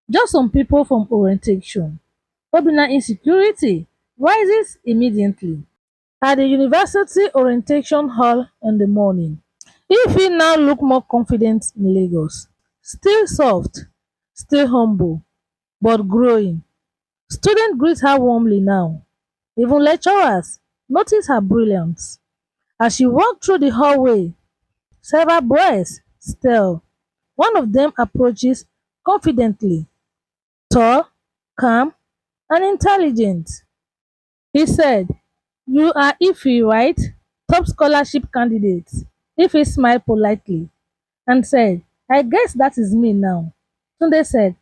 Just some people from orientation. Obina insecurity rises immediately at the university orientation hall in the morning. Ife now look more confident in Lagos. Still soft, still humble, but growing. Students greet her warmly now. Even lecturers notice her brilliance. As she walked through the hallway, several boys stare. One of them approaches confidently, tall, calm, and intelligent. He said, "You are Ife, right? Top scholarship candidate." Ife smiled politely and said, "I guess that is me now." Tunde said,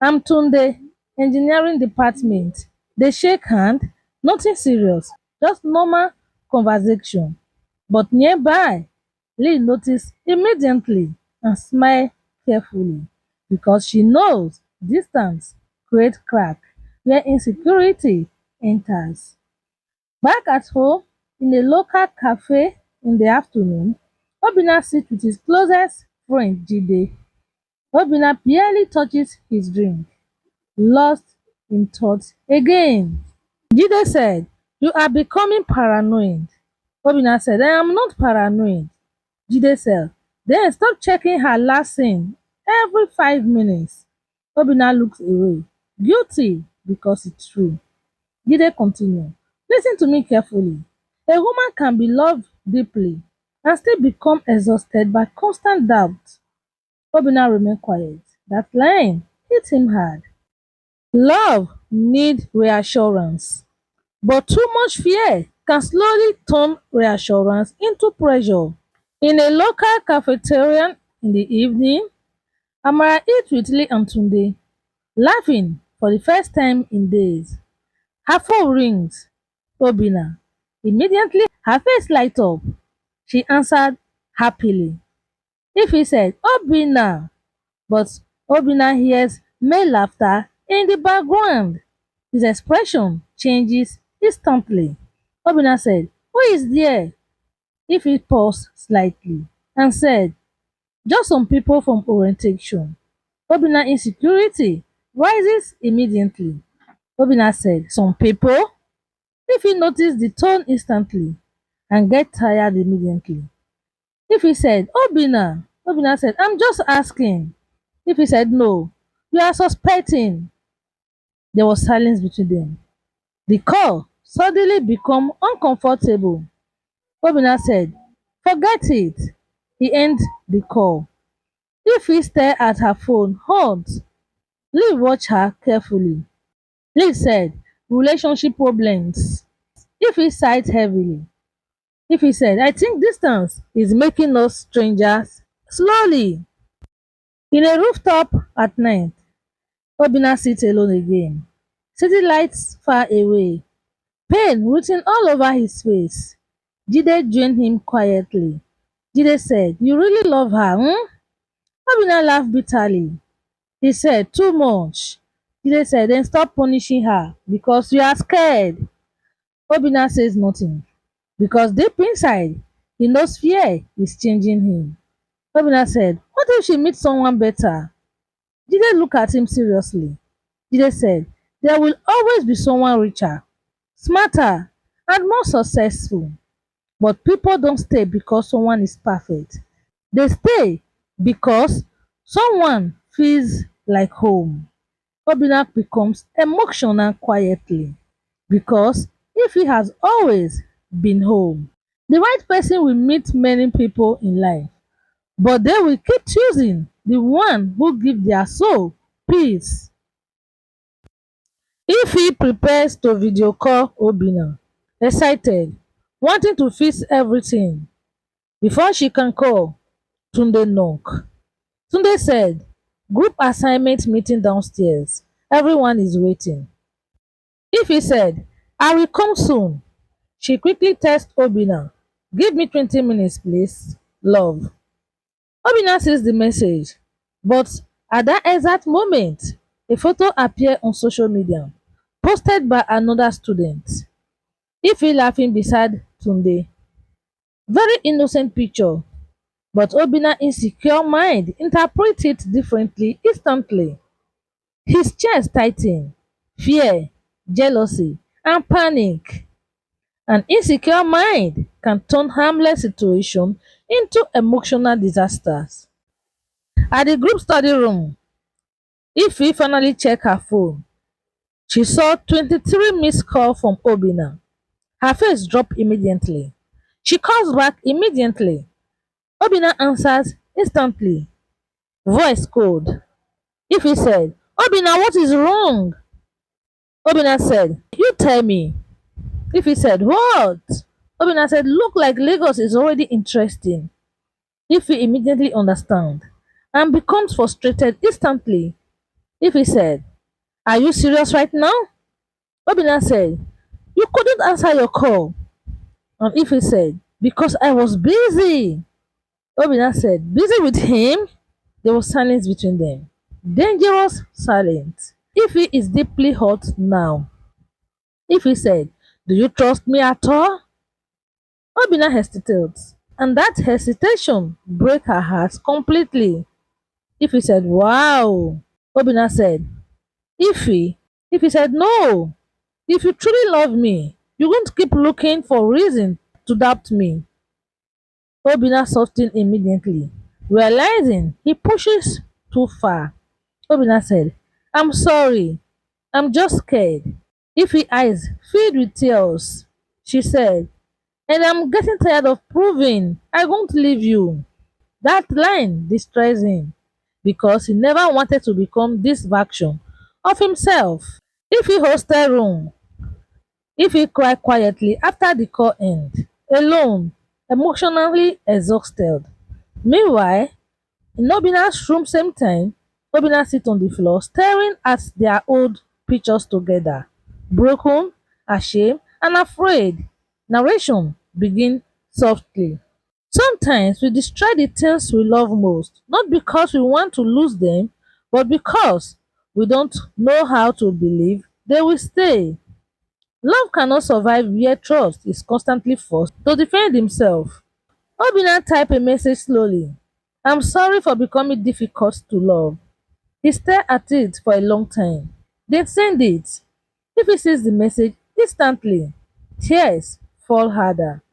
"I'm Tunde, engineering department." They shake hand, nothing serious, just normal conversation. But nearby, Lee noticed immediately and smiled carefully because she knows distance creates crack where insecurity enters. Back at home, in a local cafe in the afternoon, Obinna sits with his closest friend Jide. Obinna barely touches his drink, lost in thought again. Jide said, "You are becoming paranoid." Obinna said, "I am not paranoid." Jide said, "Then stop checking her last scene every 5 minutes." Obinna looks away, guilty because it's true. Jide continued, "Listen to me carefully. A woman can be loved deeply and still become exhausted by constant doubt." Obinna remained quiet. That line hit him hard. Love needs reassurance, but too much fear can slowly turn reassurance into pressure. In a local cafeteria in the evening, Amara eats with Lee and Tunde, laughing for the first time in days. Her phone rings. Obinna. Immediately her face light up. She answered happily. Ife said, "Obinna," but Obinna hears male laughter in the background. His expression changes instantly. Obinna said, "Who is there?" Ife paused slightly and said, "Just some people from orientation." Obinna insecurity rises immediately. Obinna said, "Some people?" If he noticed the tone instantly and get tired immediately. If he said, "Obinna," Obinna said, "I'm just asking." If he said, "No, you are suspecting." There was silence between them. The call suddenly became uncomfortable. Obinna said, "Forget it." He ended the call. If he stared at her phone, hurt. Lee watched her carefully. Lee said, "Relationship problems." If he sighed heavily. If he said, "I think distance is making us strangers." Slowly, in a rooftop at night, Obinna sits alone again. City lights far away, pain written all over his face. Jide joined him quietly. Jide said, "You really love her, hmm?" Obinna laughed bitterly. He said, "Too much." Jide said, "Then stop punishing her because you are scared." Obinna says nothing because deep inside, he knows fear is changing him. Obinna said, "What if she meets someone better?" Jide looked at him seriously. Jide said, "There will always be someone richer, smarter, and more successful. But people don't stay because someone is perfect. They stay because someone feels like home." Obinna becomes emotional quietly because if he has always been home, the right person will meet many people in life, but they will keep choosing the one who give their soul peace. If he prepares to video call Obinna, excited, wanting to fix everything, before she can call, Tunde knock. Tunde said, "Group assignment meeting downstairs. Everyone is waiting." If he said, "I will come soon," she quickly texts Obinna, "Give me 20 minutes, please. Love." Obinna sees the message, but at that exact moment, a photo appeared on social media, posted by another student. Ife laughing beside Tunde. Very innocent picture, but Obinna insecure mind interpret it differently instantly. His chest tightened. Fear, jealousy, and panic. An insecure mind can turn harmless situation into emotional disasters. At the group study room, Ife finally checked her phone. She saw 23 missed calls from Obina. Her face dropped immediately. She calls back immediately. Obina answers instantly. Voice cold. Ife said, Obina, what is wrong? Obina said, you tell me. Ife said, what? Obina said, look like Lagos is already interesting. Ife immediately understands and becomes frustrated instantly. Ife said, are you serious right now? Obina said, you couldn't answer your call. And Ife said, because I was busy. Obina said, busy with him? There was silence between them. Dangerous silence. Ife is deeply hurt now. Ife said, do you trust me at all? Obina hesitated, and that hesitation broke her heart completely. Ife said, wow. Obina said, Ife. Ife said, no. If you truly love me, you won't keep looking for reason to doubt me. Obina softened immediately, realizing he pushes too far. Obina said, I'm sorry. I'm just scared. Ife's eyes filled with tears. She said, and I'm getting tired of proving I won't leave you. That line distressed him because he never wanted to become this version of himself. If he hosted room, if he cried quietly after the call ended, alone, emotionally exhausted. Meanwhile, in Obina's room same time, Obina sit on the floor staring at their old pictures together. Broken, ashamed, and afraid. Narration begin softly. Sometimes we destroy the things we love most, not because we want to lose them, but because we don't know how to believe they will stay. Love cannot survive where trust is constantly forced to defend himself. Obinna typed a message slowly. I'm sorry for becoming difficult to love. He stared at it for a long time. Then send it. If he sees the message instantly, tears fall harder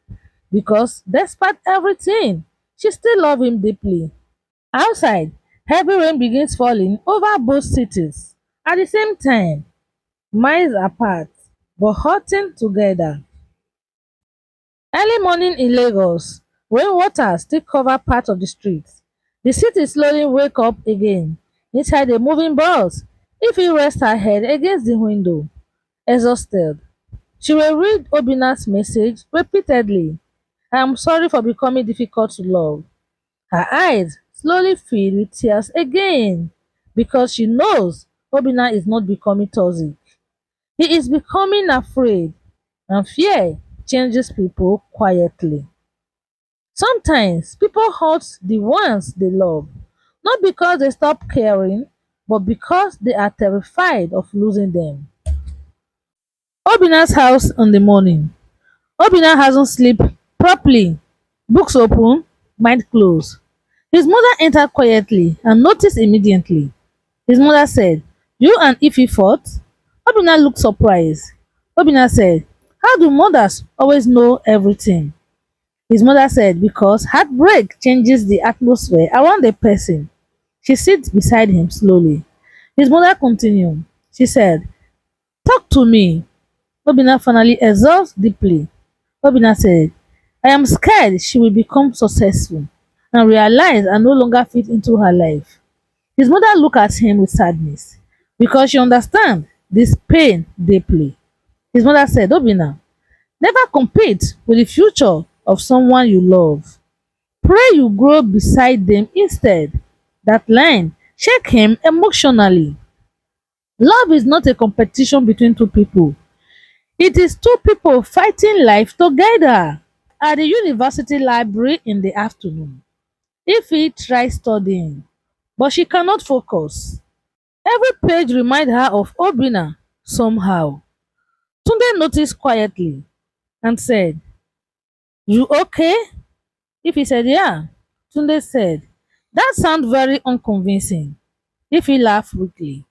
because despite everything, she still loves him deeply. Outside, heavy rain begins falling over both cities at the same time, miles apart, but hurting together. Early morning in Lagos, rainwater still cover part of the streets. The city slowly wake up again. Inside a moving bus, Ify rests her head against the window, exhausted. She will read Obina's message repeatedly. I am sorry for becoming difficult to love. Her eyes slowly fill with tears again because she knows Obina is not becoming toxic. He is becoming afraid, and fear changes people quietly. Sometimes people hurt the ones they love, not because they stop caring, but because they are terrified of losing them. Obina's house in the morning. Obina hasn't slept properly. Books open, mind closed. His mother entered quietly and noticed immediately. His mother said, you and Ify fought? Obina looked surprised. Obina said, how do mothers always know everything? His mother said, because heartbreak changes the atmosphere around a person. She sits beside him slowly. His mother continued. She said, talk to me. Obina finally exhaled deeply. Obina said, I am scared she will become successful and realize I no longer fit into her life. His mother looked at him with sadness because she understands this pain deeply. His mother said, Obina, never compete with the future of someone you love. Pray you grow beside them instead. That line shake him emotionally. Love is not a competition between two people. It is two people fighting life together. At the university library in the afternoon, Ify tries studying, but she cannot focus. Every page reminds her of Obina somehow. Tunde noticed quietly and said, you okay? Ify said, yeah. Tunde said, that sounds very unconvincing. Ify laughed weakly.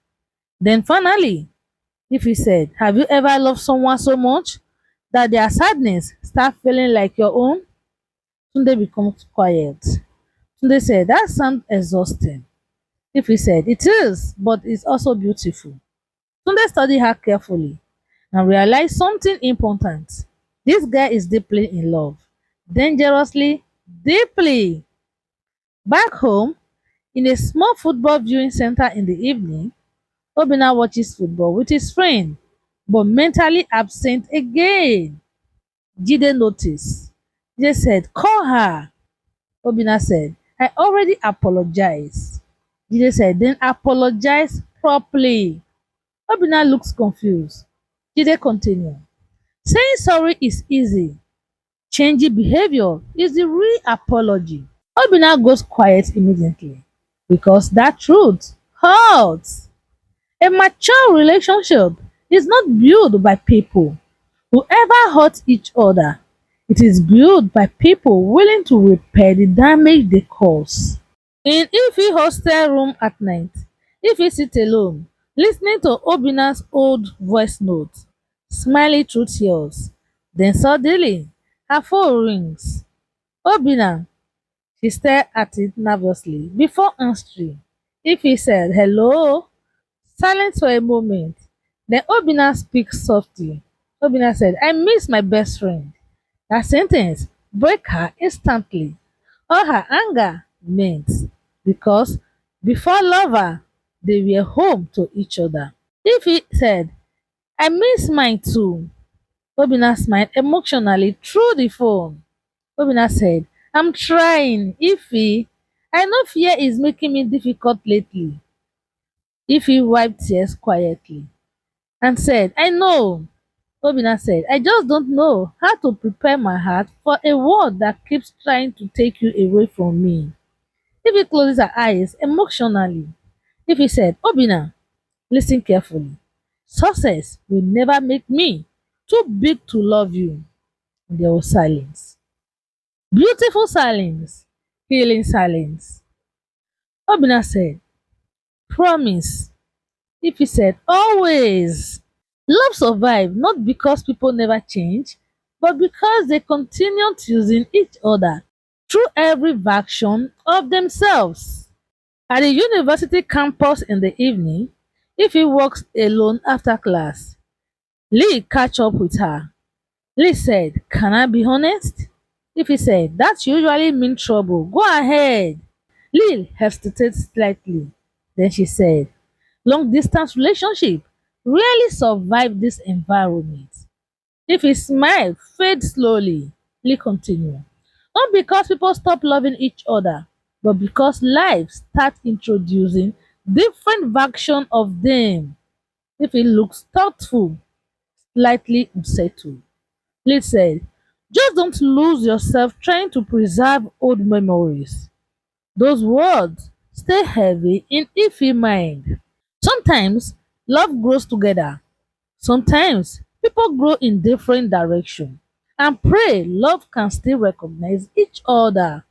Then finally, Ify said, have you ever loved someone so much that their sadness start feeling like your own? Tunde becomes quiet. Tunde said, that sounds exhausting. Ify said, it is, but it's also beautiful. Tunde studied her carefully and realized something important. This guy is deeply in love. Dangerously, deeply. Back home, in a small football viewing center in the evening, Obinna watches football with his friend, but mentally absent again. Jide noticed. Jide said, call her. Obinna said, I already apologized. Jide said, then apologize properly. Obinna looks confused. Jide continued. Saying sorry is easy. Changing behavior is the real apology. Obinna goes quiet immediately because that truth hurts. A mature relationship is not built by people who ever hurt each other. It is built by people willing to repair the damage they cause. In Ify hostel room at night, Ify sit alone, listening to Obinna's old voice note, smiling through tears. Then suddenly, her phone rings. Obinna, she stared at it nervously before answering. Ify said, hello? Silence for a moment. Then Obinna speaks softly. Obinna said, I miss my best friend. That sentence broke her instantly. All her anger meant because before lover, they were home to each other. If he said, I miss mine too, Obinna smiled emotionally through the phone. Obinna said, I'm trying, Ify. I know fear is making me difficult lately. Ify wiped tears quietly and said, I know. Obinna said, I just don't know how to prepare my heart for a world that keeps trying to take you away from me. If he closes her eyes emotionally, if he said, Obinna, listen carefully. Success will never make me too big to love you. And there was silence. Beautiful silence. Healing silence. Obinna said, promise. If he said, always. Love survive not because people never change, but because they continue choosing each other through every version of themselves. At the university campus in the evening, if he walks alone after class, Lee catch up with her. Lee said, can I be honest? If he said, that usually means trouble. Go ahead. Lee hesitated slightly. Then she said, long distance relationship rarely survive this environment. If his smile fades slowly, Lee continued. Not because people stop loving each other, but because life starts introducing different versions of them. If he looks thoughtful, slightly unsettled. Lee said, just don't lose yourself trying to preserve old memories. Those words stay heavy in Ify mind. Sometimes love grows together. Sometimes people grow in different directions. And pray love can still recognize each other.